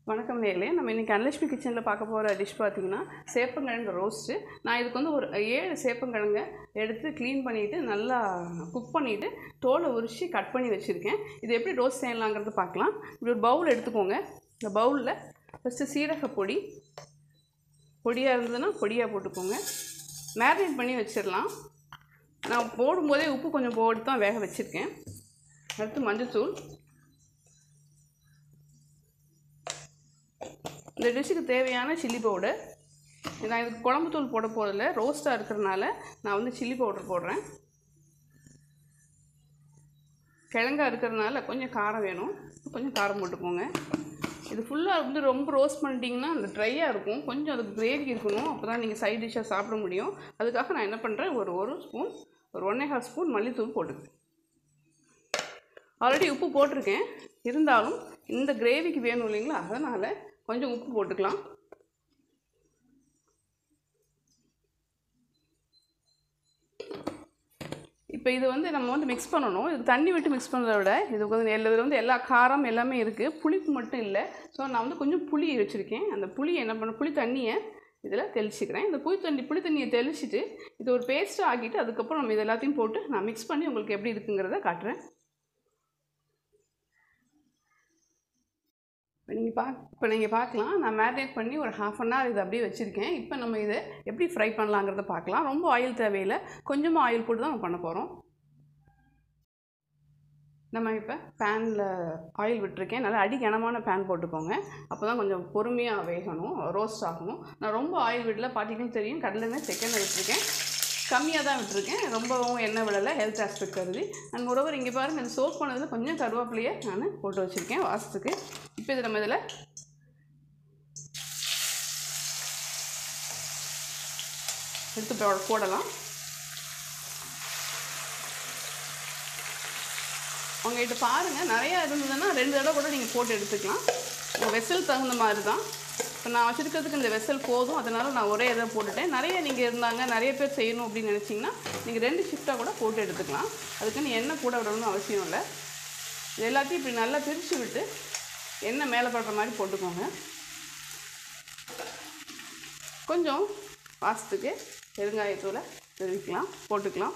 வணக்கம் நேயர்களே, நம்ம இன்றைக்கி அன்னலட்சுமி கிச்சனில் பார்க்க போகிற டிஷ் பார்த்திங்கன்னா சேப்பங்கிழங்கு ரோஸ்ட்டு. நான் இதுக்கு வந்து ஒரு 7 சேப்பங்கிழங்கை எடுத்து க்ளீன் பண்ணிவிட்டு நல்லா குக் பண்ணிவிட்டு தோலை உரித்து கட் பண்ணி வச்சுருக்கேன். இது எப்படி ரோஸ்ட் செய்யலாங்கிறது பார்க்கலாம். இப்படி ஒரு பவுல் எடுத்துக்கோங்க. இந்த பவுலில் ஃபஸ்ட்டு சீரக பொடியாக இருந்ததுன்னா பொடியாக போட்டுக்கோங்க. மேரினேட் பண்ணி வச்சிடலாம். நான் போடும்போதே உப்பு கொஞ்சம் போட்டு தான் வேக வச்சுருக்கேன். அடுத்து மஞ்சள்தூள். இந்த டிஷ்ஷுக்கு தேவையான சில்லி பவுடர். நான் இதுக்கு குழம்புத்தூள் போட போதில்லை, ரோஸ்ட்டாக இருக்கிறதுனால நான் வந்து சில்லி பவுடர் போடுறேன். கிழங்கா இருக்கிறதுனால கொஞ்சம் காரம் வேணும், கொஞ்சம் காரம் போட்டுக்கோங்க. இது ஃபுல்லாக வந்து ரொம்ப ரோஸ்ட் பண்ணிட்டீங்கன்னா அந்த ட்ரையாக இருக்கும், கொஞ்சம் அதுக்கு கிரேவி இருக்கணும், அப்போ தான் நீங்கள் சைட் டிஷ்ஷாக சாப்பிட முடியும். அதுக்காக நான் என்ன பண்ணுறேன், ஒரு ஸ்பூன், ஒரு 1.5 ஸ்பூன் மல்லித்தூள் போட்டுக்கேன். ஆல்ரெடி உப்பு போட்டிருக்கேன், இருந்தாலும் இந்த கிரேவிக்கு வேணும் இல்லைங்களா, அதனால் கொஞ்சம் உப்பு போட்டுக்கலாம். இப்போ இது வந்து நம்ம வந்து மிக்ஸ் பண்ணணும். இது தண்ணி விட்டு மிக்ஸ் பண்ணுறத விட இது வந்து எல்லா காரம் எல்லாமே இருக்குது, புளிப்பு மட்டும் இல்லை. ஸோ நான் வந்து கொஞ்சம் புளி வச்சுருக்கேன். அந்த புளி என்ன பண்ண புளி தண்ணியை இதில் தெளிச்சிக்கிறேன். இந்த புளி தண்ணியை தெளிச்சிட்டு இது ஒரு பேஸ்ட்டாக ஆக்கிட்டு அதுக்கப்புறம் நம்ம இது எல்லாத்தையும் போட்டு நான் மிக்ஸ் பண்ணி உங்களுக்கு எப்படி இருக்குங்கிறத காட்டுறேன். இப்போ நீங்கள் பார்க்கலாம், நான் மேரினேட் பண்ணி ஒரு 1/2 அன் ஹவர் இது அப்படியே வச்சுருக்கேன். இப்போ நம்ம இதை எப்படி ஃப்ரை பண்ணலாங்கிறத பார்க்கலாம். ரொம்ப ஆயில் தேவையில்லை, கொஞ்சமாக ஆயில் போட்டு தான் நம்ம பண்ண போகிறோம். நம்ம இப்போ பேனில் ஆயில் விட்டுருக்கேன். நல்லா அடிக்கனமான பேன் போட்டுக்கோங்க, அப்போ தான் கொஞ்சம் பொறுமையாக வேகணும், ரோஸ்ட் ஆகணும். நான் ரொம்ப ஆயில் விடல, பார்த்திங்கன்னா தெரியும், கடலெண்ணெய் செகண்டில் விட்டுருக்கேன். கம்மியாக தான் விட்டுருக்கேன், ரொம்பவும் எண்ணெய் விடலை, ஹெல்த் ஆஸ்பெக்ட் கருதி. அண்ட் மொரோவர் இங்கே பாருங்கள், இந்த சோப் பண்ணதில் கொஞ்சம் கருவேப்பிலையை நான் போட்டு வச்சுருக்கேன் வாசத்துக்கு. இப்போ இது நம்ம இதில் எடுத்து போடலாம். உங்கள்கிட்ட பாருங்கள், நிறையா இருந்ததுன்னா 2 தடவை கூட நீங்கள் போட்டு எடுத்துக்கலாம். உங்கள் வெசல் தகுந்த மாதிரி தான். இப்போ நான் வச்சுருக்கிறதுக்கு இந்த வெசல் போதும், அதனால் நான் ஒரே இதை போட்டுட்டேன். நிறைய நீங்கள் இருந்தாங்க, நிறைய பேர் செய்யணும் அப்படின்னு நினச்சிங்கன்னா நீங்கள் 2 ஷிஃப்டாக கூட போட்டு எடுத்துக்கலாம். அதுக்குன்னு எண்ணெய் கூட விடணும்னு அவசியம் இல்லை. இது எல்லாத்தையும் இப்படி நல்லா பிரித்து விட்டு எண்ணெய் மேலே படுற மாதிரி போட்டுக்கோங்க. கொஞ்சம் வாசத்துக்கு பெருங்காயத்தூளை போட்டுக்கலாம்.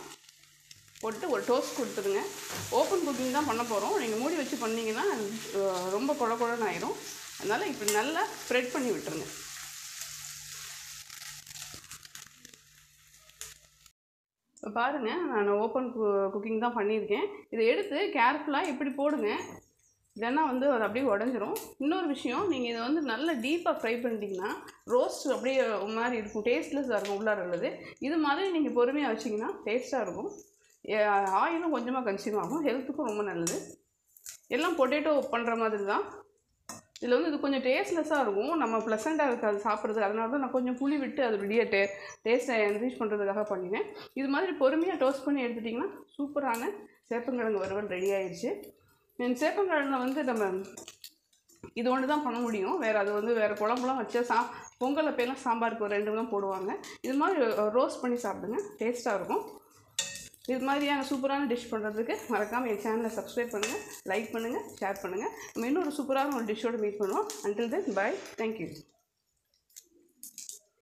போட்டு ஒரு டோஸ்ட் கொடுத்துருங்க. ஓப்பன் குக்கிங் தான் பண்ண போகிறோம். நீங்கள் மூடி வச்சு பண்ணிங்கன்னா ரொம்ப குழன்னு ஆயிடும். அதனால் இப்படி நல்லா ஸ்ப்ரெட் பண்ணி விட்டுருங்க. இப்போ பாருங்கள், நான் ஓப்பன் குக்கிங் தான் பண்ணியிருக்கேன். இதை எடுத்து கேர்ஃபுல்லாக இப்படி போடுங்க, இல்லைன்னா வந்து அது அப்படியே உடஞ்சிரும். இன்னொரு விஷயம், நீங்கள் இதை வந்து நல்லா டீப்பாக ஃப்ரை பண்ணிட்டீங்கன்னா ரோஸ்ட் அப்படியே ஒரு மாதிரி இருக்கும், டேஸ்ட்லெஸ்ஸாக இருக்கும் உள்ளார உள்ளது. இது மாதிரி நீங்கள் பொறுமையாக வச்சிங்கன்னா டேஸ்ட்டாக இருக்கும். ஆயிலும் கொஞ்சமாக கன்சியூம் ஆகும், ஹெல்த்துக்கும் ரொம்ப நல்லது. எல்லாம் பொட்டேட்டோ பண்ணுற மாதிரி தான். இதில் வந்து இது கொஞ்சம் டேஸ்ட்லெஸ்ஸாக இருக்கும், நம்ம ப்ளசண்ட்டாக இருக்காது சாப்பிட்றதுக்கு. அதனால தான் நான் கொஞ்சம் புளி விட்டு அது அப்படியே டேஸ்ட்டை என்ரிச் பண்ணுறதுக்காக பண்ணினேன். இது மாதிரி பொறுமையாக டோஸ்ட் பண்ணி எடுத்துட்டிங்கன்னா சூப்பரான சேப்பங்கிழங்கு வறுவல் ரெடி ஆயிடுச்சு. சேப்பங்கிழங்கில் வந்து நம்ம இது ஒன்று தான் பண்ண முடியும், வேறு குழம்புலாம் வச்சா பொங்கல் அப்பெல்லாம் சாம்பாருக்கு ஒரு 2 தான் போடுவாங்க. இது மாதிரி ரோஸ்ட் பண்ணி சாப்பிடுங்க, டேஸ்ட்டாக இருக்கும். இது மாதிரியான சூப்பரான டிஷ் பண்ணுறதுக்கு மறக்காமல் என் சேனலை சப்ஸ்கிரைப் பண்ணுங்கள், லைக் பண்ணுங்கள், ஷேர் பண்ணுங்கள். நம்ம இன்னொரு சூப்பரான ஒரு டிஷ்ஷோடு மீட் பண்ணுவோம். Until then bye, thank you.